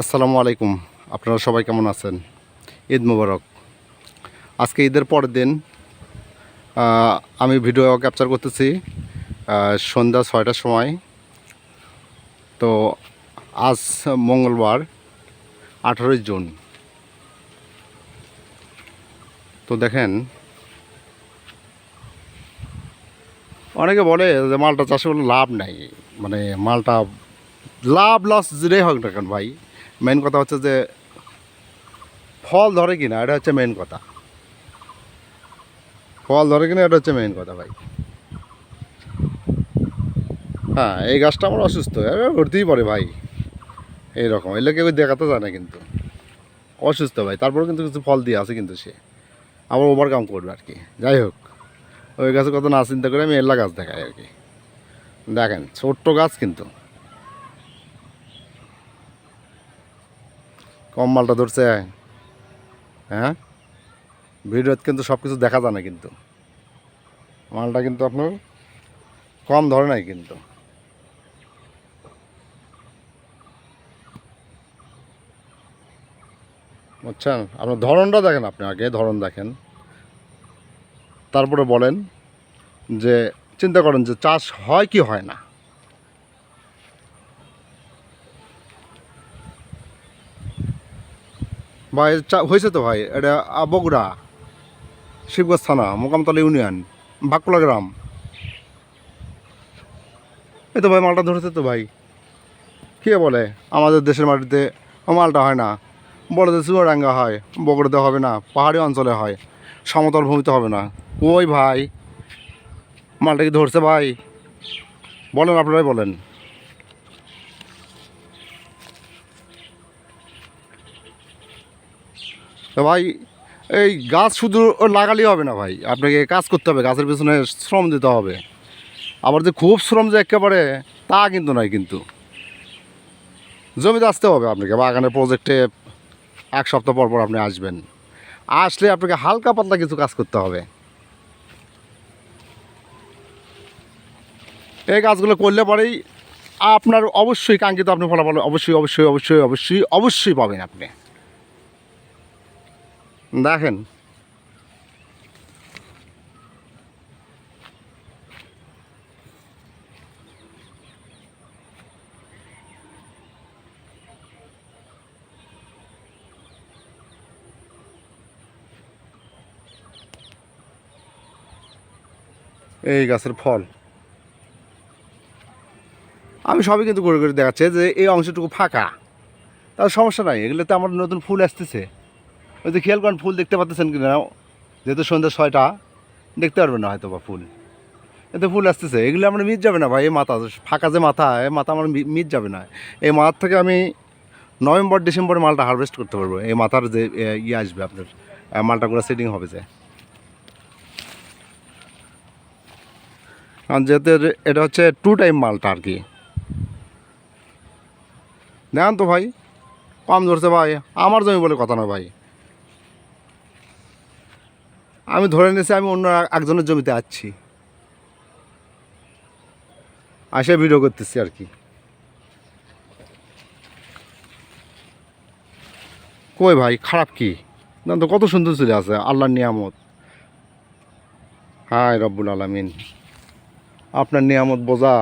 আসসালামু আলাইকুম। আপনারা সবাই কেমন আছেন? ঈদ মোবারক। আজকে ঈদের পরের দিন আমি ভিডিও ক্যাপচার করতেছি সন্ধ্যা 6টার সময়। তো আজ মঙ্গলবার 18ই জুন। তো দেখেন, অনেকে বলে যে মালটা চাষে কোনো লাভ নাই, মানে মালটা লাভ লস যেটাই হোক না কেন ভাই, মেন কথা হচ্ছে যে ফল ধরে কিনা, এটা হচ্ছে মেন কথা। ফল ধরে কিনা এটা হচ্ছে মেন কথা ভাই। হ্যাঁ, এই গাছটা আমার অসুস্থ, ঘুরতেই পারে ভাই। এইরকম এলে কেউ দেখাতে যায় না, কিন্তু অসুস্থ ভাই, তারপরেও কিন্তু কিছু ফল দিয়ে আছে, কিন্তু সে আবার ওভারকাম করবে আর কি। যাই হোক, ওই গাছের কথা না চিন্তা করে আমি এল্লা গাছ দেখাই আর কি। দেখেন, ছোট্ট গাছ কিন্তু কম মালটা ধরছে। হ্যাঁ, ভিডিওতে কিন্তু সব কিছু দেখা যায় না, কিন্তু মালটা কিন্তু আপনার কম ধরে নাই কিন্তু। বুঝছেন? আপনার ধরনটা দেখেন, আপনি আগে ধরন দেখেন, তারপরে বলেন যে চিন্তা করেন যে চাষ হয় কি হয় না। ভাই হয়েছে তো ভাই, এটা বগুড়া শিবগঞ্জ থানা, মোকামতলা ইউনিয়ন, বাঁকুড়া গ্রাম। এই তো ভাই মালটা ধরেছে তো ভাই। কে বলে আমাদের দেশের মাটিতে মালটা হয় না? বলে যে চুয়াডাঙ্গা হয়, বগুড়াতে হবে না, পাহাড়ি অঞ্চলে হয়, সমতল ভূমিতে হবে না। ওই ভাই, মালটা কি ধরছে ভাই? বলেন, আপনারাই বলেন। তো ভাই, এই গাছ শুধু লাগালেই হবে না ভাই, আপনাকে কাজ করতে হবে, গাছের পেছনে শ্রম দিতে হবে। আবার যে খুব শ্রম যে একেবারে, তা কিন্তু নয়, কিন্তু জমিতে আসতে হবে আপনাকে। বাগানের প্রজেক্টে 1 সপ্তাহ পর পর আপনি আসবেন, আসলে আপনাকে হালকা পাতলা কিছু কাজ করতে হবে। এই কাজগুলো করলে পরেই আপনার অবশ্যই কাঙ্ক্ষিত আপনি ফলাফল অবশ্যই অবশ্যই অবশ্যই অবশ্যই অবশ্যই পাবেন আপনি। দেখেন, এই গাছের ফল আমি সবই কিন্তু করে করে দেখাচ্ছি যে এই অংশটুকু ফাঁকা, তার সমস্যা নাই, এগুলোতে আমার নতুন ফুল আসতেছে। ওই যে খেয়াল করেন, ফুল দেখতে পাচ্ছেন কিনা, যেহেতু সন্ধ্যা 6টা, দেখতে পারবেন না হয়তো বা ফুল, এতে ফুল আসতেছে। এগুলো আমার মিট যাবে না ভাই, এই মাথা ফাঁকা যে মাথা, এই মাথা আমার মিট যাবে না। এই মাথার থেকে আমি নভেম্বর ডিসেম্বরে মালটা হারভেস্ট করতে পারবো। এই মাথার যে ইয়ে আসবে আপনার, মালটাগুলো সেটিং হবে যে, কারণ যেহেতু এটা হচ্ছে 2 টাইম মালটা আর কি। দেখেন তো ভাই, কম ধরছে ভাই, আমার জমি বলে কথা না ভাই। আমি ধরে নিয়েছি আমি অন্য একজনের জমিতে আসছি, আসে ভিডিও করতেছি আর কি। কই ভাই, খারাপ কি? না তো, কত সুন্দর চলে আছে, আল্লাহর নিয়ামত। হায় রব্বুল আলামিন, আপনার নিয়ামত বোঝা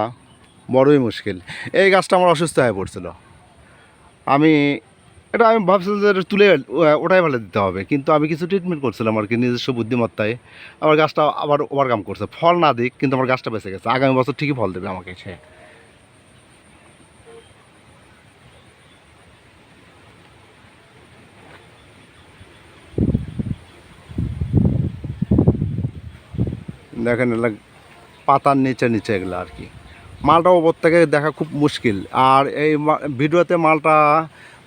বড়ই মুশকিল। এই গাছটা আমার অসুস্থ হয়ে পড়ছিল, আমি আমি ভাবছিলাম যে এটা তুলে ওটাই ফেলে দিতে হবে, কিন্তু আমি কিছু ট্রিটমেন্ট করছিলাম আর কি নিজস্ব বুদ্ধিমত্তায়। আমার গাছটা আবার ওভারকাম করছে, ফল না দিক, কিন্তু আমার গাছটা বেঁচে গেছে। আগামী বছর ঠিকই ফল দেবে আমাকে সে। দেখেন, এগুলো পাতার নিচে নিচে এগুলো আর কি। মালটা ওপর থেকে দেখা খুব মুশকিল। আর এই ভিডিওতে মালটা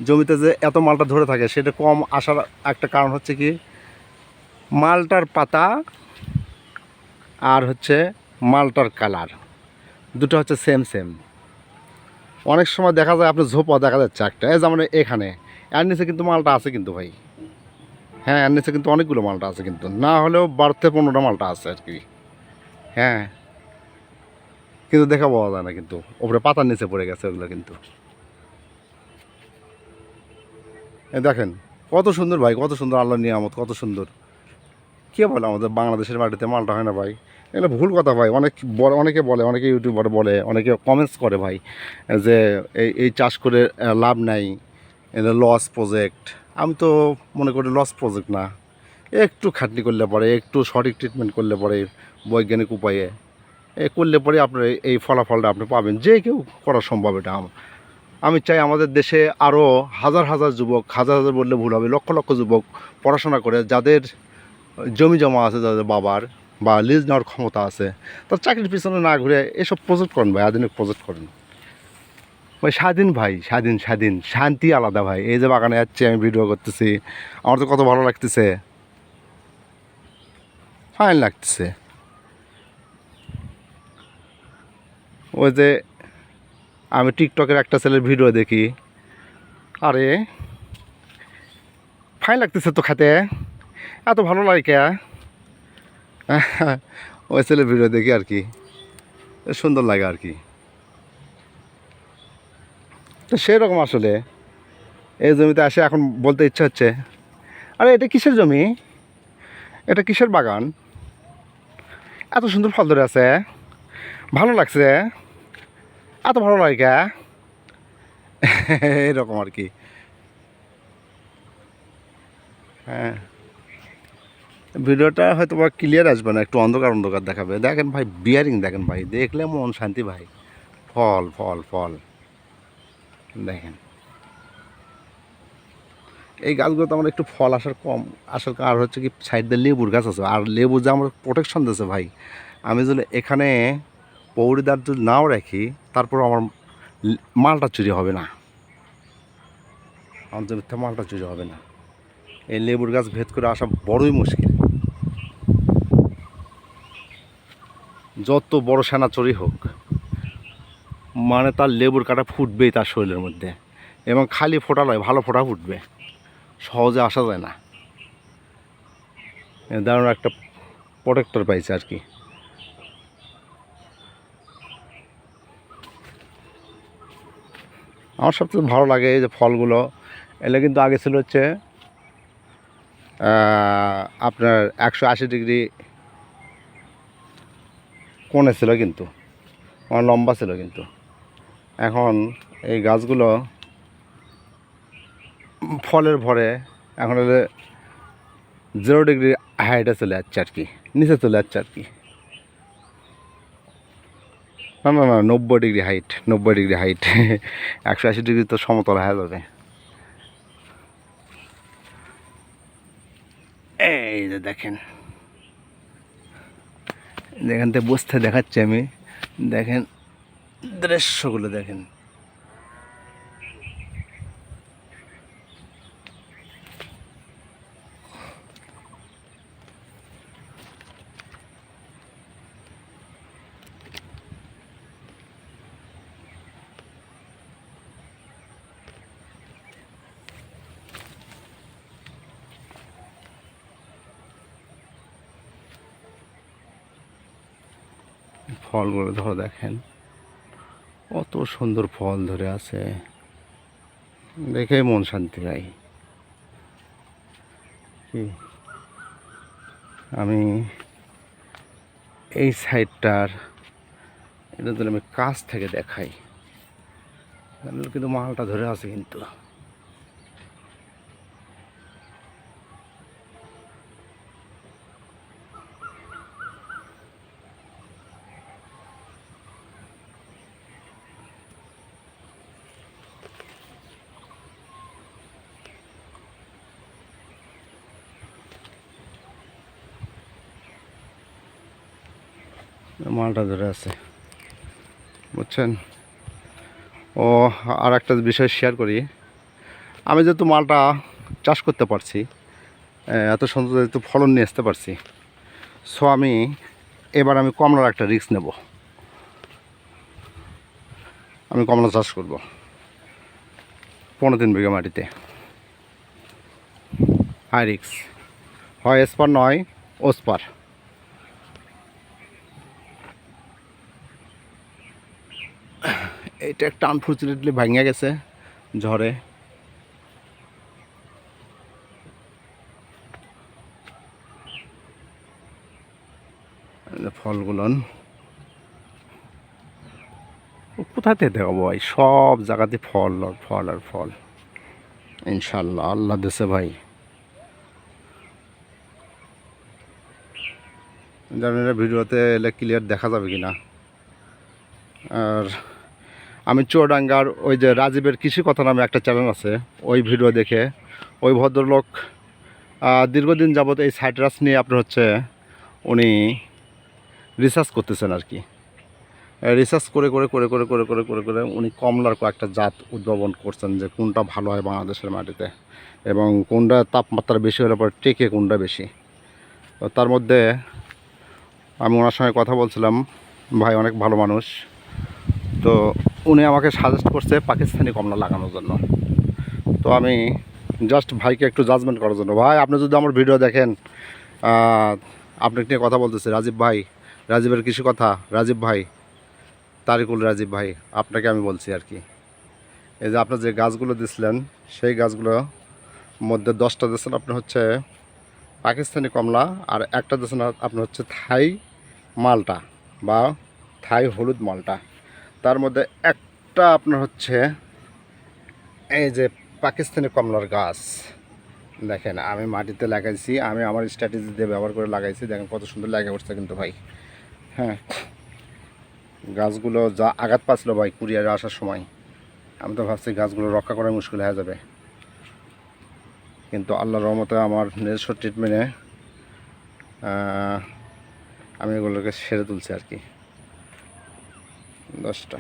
জমিতে যে এত মালটা ধরে থাকে, সেটা কম আসার একটা কারণ হচ্ছে কি, মালটার পাতা আর হচ্ছে মালটার কালার দুটো হচ্ছে সেম সেম। অনেক সময় দেখা যায় আপনি ঝোপা দেখা যাচ্ছে একটা, এই যেমন এখানে, এর নিচে কিন্তু মালটা আছে কিন্তু ভাই। হ্যাঁ, এর নিচে কিন্তু অনেকগুলো মালটা আছে, কিন্তু না হলেও 12 থেকে 15টা মালটা আছে আর কি। হ্যাঁ, কিন্তু দেখা পাওয়া যায় না, কিন্তু ওপরে পাতার নিচে পড়ে গেছে ওগুলো কিন্তু। দেখেন কত সুন্দর ভাই, কত সুন্দর আল্লাহর নিয়ামত, কত সুন্দর। কে বলে আমাদের বাংলাদেশের মাটিতে মালটা হয় না ভাই? এগুলো ভুল কথা ভাই। অনেকে বলে, অনেকে ইউটিউবার বলে, অনেকে কমেন্টস করে ভাই যে এই চাষ করে লাভ নাই, এটা লস প্রজেক্ট। আমি তো মনে করি লস প্রজেক্ট না। একটু খাটনি করলে পরে, একটু সঠিক ট্রিটমেন্ট করলে পরে, বৈজ্ঞানিক উপায়ে করলে পরে আপনার এই ফলাফলটা আপনি পাবেন। যে কেউ করা সম্ভব এটা। আমি চাই আমাদের দেশে আরও হাজার হাজার যুবক, হাজার হাজার বললে ভুল হবে, লক্ষ লক্ষ যুবক পড়াশোনা করে, যাদের জমি জমা আছে, যাদের বাবার বা লিজ নেওয়ার ক্ষমতা আছে, তার চাকরির পিছনে না ঘুরে এসব প্রজেক্ট করেন ভাই, আধুনিক প্রজেক্ট করেন ভাই। স্বাধীন ভাই, স্বাধীন স্বাধীন, শান্তি আলাদা ভাই। এই যে বাগানে যাচ্ছি, আমি ভিডিও করতেছি, আমার তো কত ভালো লাগতেছে, ফাইন লাগতেছে। ওই যে আমি টিকটকের একটা ছেলের ভিডিও দেখি, আরে ফাইন লাগতেছে তো খেতে, এত ভালো লাগে কে? ওই ছেলের ভিডিও দেখি আর কি, সুন্দর লাগে আর কি। তো সেরকম আসলে এই জমিতে আসে এখন বলতে ইচ্ছা হচ্ছে, আরে এটা কিসের জমি, এটা কিসের বাগান, এত সুন্দর ফল ধরে আছে, ভালো লাগছে, এত ভালো লাগে কে? এরকম আর কি। হ্যাঁ, ভিডিওটা হয়তো বা ক্লিয়ার আসবে না, একটু অন্ধকার অন্ধকার দেখাবে। দেখেন ভাই, বিয়ারিং দেখেন ভাই, দেখলে মন শান্তি ভাই। ফল ফল ফল দেখেন। এই গাছগুলোতে আমার একটু ফল আসার কম, আসার কারণ হচ্ছে কি, সাইড দিয়ে লেবুর গাছ আছে, আর লেবু যে আমার প্রোটেকশন দিয়েছে ভাই। আমি যদি এখানে পৌরিদার যদি নাও রাখি, তারপর আমার মালটা চুরি হবে না, আমার জমিতে মালটা চুরি হবে না। এই লেবুর গাছ ভেদ করে আসা বড়ই মুশকিল। যত বড় সেনা চুরি হোক, মানে তার লেবুর কাটা ফুটবেই তার শরীরের মধ্যে, এবং খালি ফোটা নয়, ভালো ফোটা ফুটবে, সহজে আসা যায় না। দারুণ একটা প্রোটেক্টর পাইছে আর কি। আমার সবচেয়ে ভালো লাগে এই যে ফলগুলো, এগুলো কিন্তু আগে ছিল হচ্ছে আপনার 180 ডিগ্রি কোণে ছিল, কিন্তু আমার লম্বা ছিল, কিন্তু এখন এই গাছগুলো ফলের ভরে এখন হলে 0 ডিগ্রি হাইটে চলে যাচ্ছে আর কি, নিচে চলে যাচ্ছে আর কি। না না না, 90 degree height, 90 degree height. 180 degree তো সমতল হয়ে যাবে। এই যে দেখেন, যেখান থেকে বসতে দেখাচ্ছি আমি, দেখেন দৃশ্যগুলো দেখেন। ফলগুলো ধরো দেখেন, কত সুন্দর ফল ধরে আছে, দেখে মন শান্তি পায় কি। আমি এই সাইডটার, এটা যদি আমি কাছ থেকে দেখাই, কিন্তু মালটা ধরে আছে কিন্তু। মালটা ধরে আছে, বুঝছেন। ও, আর একটা বিষয় শেয়ার করি, আমি যেহেতু মালটা চাষ করতে পারছি, এত সুন্দর যেহেতু ফলন নিয়ে আসতে পারছি, সো এবার আমি কমলার একটা রিস্ক নেব। আমি কমলা চাষ করব 15 বিঘা মাটিতে। হাই রিক্স, হয় এসপার নয় ওসপার। এটা একটা আনফর্চুনেটলি ভাঙিয়া গেছে ঝড়ে। ফলগুলো কোথায় থেকে দেখাবো ভাই, সব জায়গাতে ফল আর ফল আর ফল। ইনশাল্লাহ আল্লাহ দেশে ভাই। জানি না ভিডিওতে এলে ক্লিয়ার দেখা যাবে কিনা। আর আমি চুয়াডাঙ্গার ওই যে রাজীবের কৃষি কথা নামে একটা চ্যানেল আছে, ওই ভিডিও দেখে ওই ভদ্রলোক দীর্ঘদিন যাবত এই সাইট্রাস নিয়ে আপনার হচ্ছে উনি রিসার্চ করতেছেন আর কি। রিসার্চ করে করে করে করে করে করে করে করে উনি কমলার কয়েকটা জাত উদ্ভাবন করছেন যে কোনটা ভালো হয় বাংলাদেশের মাটিতে, এবং কোনটা তাপমাত্রা বেশি হলে পরে টেকে কোনটা বেশি। তো তার মধ্যে আমি ওনার সঙ্গে কথা বলছিলাম, ভাই অনেক ভালো মানুষ। তো উনি আমাকে সাজেস্ট করছে পাকিস্তানি কমলা লাগানোর জন্য। তো আমি জাস্ট ভাইকে একটু জাজমেন্ট করার জন্য, ভাই আপনি যদি আমার ভিডিও দেখেন, আপনাকে নিয়ে কথা বলতেছি, রাজীব ভাই, রাজীবের কিছু কথা, রাজীব ভাই, তারিকুল রাজীব ভাই, আপনাকে আমি বলছি আর কি। এই যে আপনার যে গাছগুলো দিছিলেন, সেই গাছগুলোর মধ্যে 10টা দিয়েছেন আপনি হচ্ছে পাকিস্তানি কমলা, আর একটা দিয়েছেন আপনি হচ্ছে থাই মালটা বা থাই হলুদ মালটা। তার মধ্যে একটা আপনার হচ্ছে এই যে পাকিস্তানি কমলার গাছ। দেখেন আমি মাটিতে লাগাইছি, আমি আমার স্ট্র্যাটেজি দিয়ে ব্যবহার করে লাগাইছি, দেখেন কত সুন্দর লাগে উঠছে কিন্তু ভাই। হ্যাঁ, গাছগুলো যা আঘাত পাচ্ছিল ভাই কুরিয়ারে আসার সময়, আমি তো ভাবছি গাছগুলো রক্ষা করা মুশকিল হয়ে যাবে, কিন্তু আল্লাহর রহমতে আমার নিজস্ব ট্রিটমেন্টে আমি এগুলোকে সেরে তুলছি আর কি। 10টা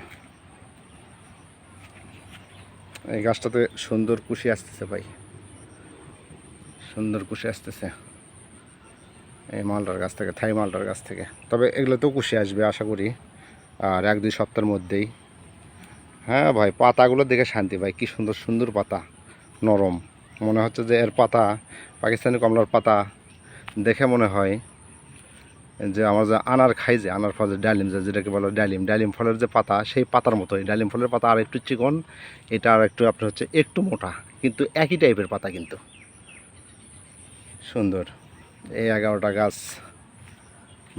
এই গাছটাতে সুন্দর কুশি আসতেছে ভাই, সুন্দর কুশি আসতেছে এই মালটার গাছ থেকে, থাই মালটার গাছ থেকে। তবে এগুলোতেও কুশি আসবে আশা করি আর 1-2 সপ্তাহের মধ্যেই। হ্যাঁ ভাই, পাতাগুলো দেখে শান্তি ভাই, কি সুন্দর সুন্দর পাতা, নরম। মনে হচ্ছে যে এর পাতা, পাকিস্তানি কমলার পাতা দেখে মনে হয় যে আমার যে আনার খাই, যে আনার ফল, যে ডালিম, যেটাকে বলো ডালিম, ডালিম ফলের যে পাতা, সেই পাতার মতোই। ডালিম ফলের পাতা আর একটু চিকন, এটা আর একটু আপনার হচ্ছে একটু মোটা, কিন্তু একই টাইপের পাতা, কিন্তু সুন্দর। এই 11টা গাছ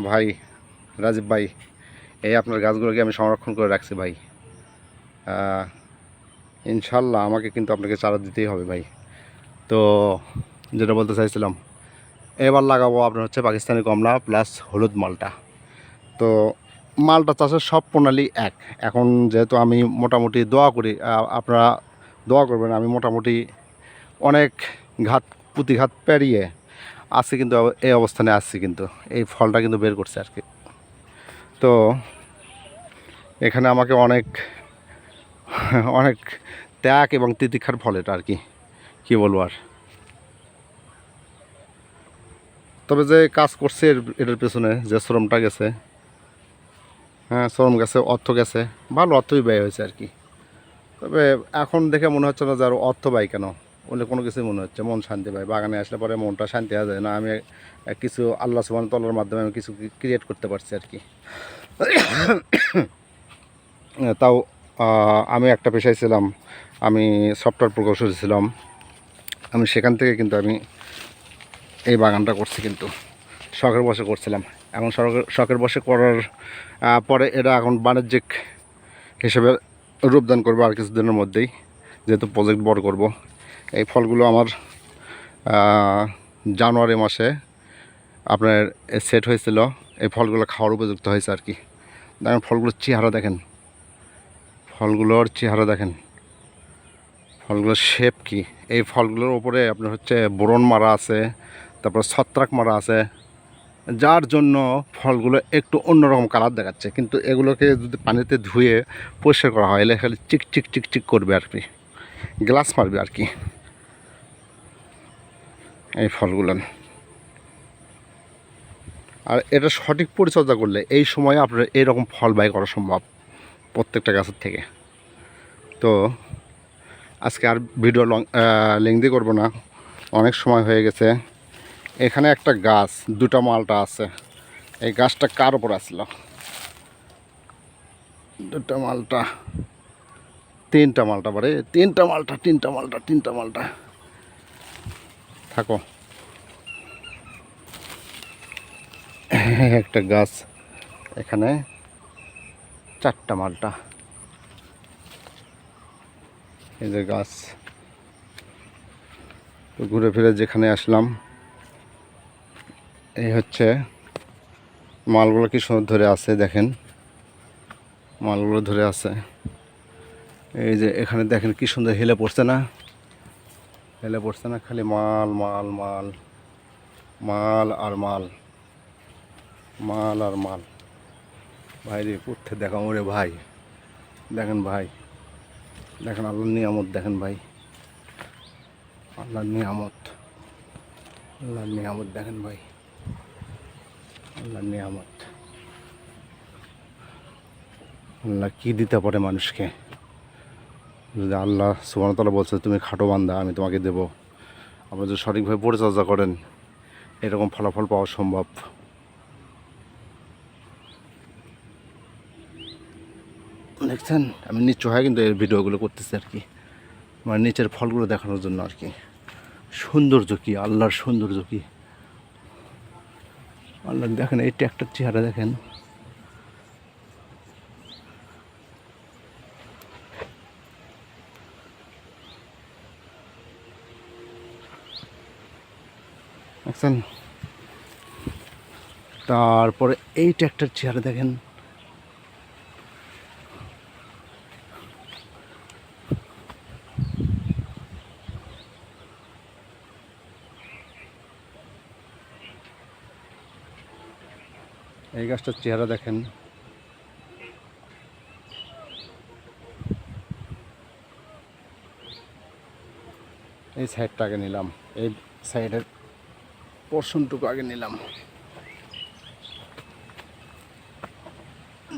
ভাই, রাজীব ভাই, এই আপনার গাছগুলোকে আমি সংরক্ষণ করে রাখছি ভাই। ইনশাল্লাহ আমাকে কিন্তু আপনাকে চারা দিতেই হবে ভাই। তো যেটা বলতে চাইছিলাম, এবার লাগাবো আপনার হচ্ছে পাকিস্তানি কমলা প্লাস হলুদ মালটা। তো মালটা চাষের সব প্রণালী এক। এখন যেহেতু আমি মোটামুটি দোয়া করি, আপনারা দোয়া করবেন, আমি মোটামুটি অনেক ঘাত প্রতিঘাত পেরিয়ে আসছি, কিন্তু এই অবস্থানে আসছি, কিন্তু এই ফলটা কিন্তু বের করছে আর কি। তো এখানে আমাকে অনেক অনেক ত্যাগ এবং তিতিক্ষার ফল এটা আর কি, কী বলবো আর। তবে যে কাজ করছে এটার পেছনে যে শ্রমটা গেছে, হ্যাঁ শ্রম গেছে, অর্থ গেছে, ভালো অর্থই ব্যয় হয়েছে আর কি। তবে এখন দেখে মনে হচ্ছে না যে আরও অর্থ ব্যয় কেন, বলে কোনো কিছুই মনে হচ্ছে মন শান্তি পায়। বাগানে আসলে পরে মনটা শান্তি হয়ে যায় না, আমি কিছু আল্লাহ সুবহানাহু ওয়া তাআলার মাধ্যমে আমি কিছু ক্রিয়েট করতে পারছি আর কি। তাও আমি একটা পেশায় ছিলাম, আমি সফটওয়্যার প্রকৌশলী ছিলাম, আমি সেখান থেকে কিন্তু আমি এই বাগানটা করছি, কিন্তু শখের বশে করছিলাম। এখন শখের বশে করার পরে এটা এখন বাণিজ্যিক হিসেবে রূপদান করবো আর কিছুদিনের মধ্যেই, যেহেতু প্রজেক্ট বড় করব। এই ফলগুলো আমার জানুয়ারি মাসে আপনার সেট হয়েছিল, এই ফলগুলো খাওয়ার উপযুক্ত হয়েছে আর কি। দেখেন ফলগুলোর চেহারা দেখেন, ফলগুলোর চেহারা দেখেন, ফলগুলোর শেপ কি। এই ফলগুলোর উপরে আপনার হচ্ছে বোরন মারা আছে, তারপর ছত্রাক মারা আছে, যার জন্য ফলগুলো একটু অন্যরকম কালার দেখাচ্ছে। কিন্তু এগুলোকে যদি পানিতে ধুয়ে পরিষ্কার করা হয়, এলে খালি চিক চিক চিক চিক করবে আর কি, গ্লাস মারবে আর কি এই ফলগুলো। আর এটা সঠিক পরিচর্যা করলে এই সময়ে আপনার এইরকম ফল ব্যয় করা সম্ভব প্রত্যেকটা গাছের থেকে। তো আজকে আর ভিডিও লেংদি করব না, অনেক সময় হয়ে গেছে। এখানে একটা গাছ, 2টা মালটা আছে, এই গাছটা কার উপর আসলো? 2টা মালটা, 3টা মালটা, বারে 3টা মালটা, 3টা মালটা, 3টা মালটা, থাকো। একটা গাছ এখানে 4টা মালটা, এই যে গাছ। তো ঘুরে ফিরে যেখানে আসলাম, এই হচ্ছে মালগুলো কি সুন্দর ধরে আছে, দেখেন মালগুলো ধরে আছে। এই যে এখানে দেখেন কি সুন্দর হেলে পড়ছে না, হেলে পড়ছে না, খালি মাল মাল মাল, মাল আর মাল, মাল আর মাল। ভাই রে উঠতে দেখা ওরে ভাই, দেখেন ভাই, দেখেন আল্লাহর নিয়ামত, দেখেন ভাই আল্লাহর নিয়ামত, আল্লাহর নিয়ামত, দেখেন ভাই আল্লাহর নিয়ামত। আল্লাহ কি দিতে পারে মানুষকে, যদি আল্লাহ সুবহানাহু ওয়া তাআলা বলছে তুমি খাটো বান্দা আমি তোমাকে দেব, আপনি যদি সঠিকভাবে পরিচর্যা করেন এরকম ফলাফল পাওয়া সম্ভব। দেখছেন আমি নিচু হয় কিন্তু এর ভিডিওগুলো করতেছি আর কি, মানে নিচের ফলগুলো দেখানোর জন্য আর কি। সৌন্দর্য কি, আল্লাহর সৌন্দর্য কি, আল্লাহ দেখেন এই ট্র্যাক্টর চেহারা দেখেন। দেখছেন, তারপরে এই ট্র্যাক্টর চেহারা দেখেন। এই গাছটার চেহারা দেখেন। এই সাইডটা আগে নিলাম, এই সাইডের পোর্শনটুকু আগে নিলাম।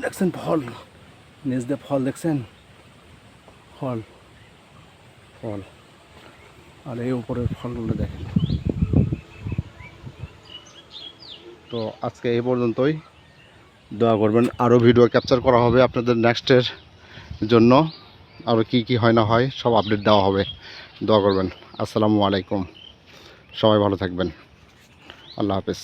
দেখছেন ফল, নিচ দিয়ে ফল দেখছেন, ফল ফল, আর এই উপরের ফলগুলো দেখেন। তো আজকে এই পর্যন্তই, দোয়া করবেন আরও ভিডিও ক্যাপচার করা হবে আপনাদের নেক্সটের জন্য, আরও কি কি হয় না হয় সব আপডেট দেওয়া হবে, দোয়া করবেন। আসসালামু আলাইকুম, সবাই ভালো থাকবেন, আল্লাহ হাফেজ।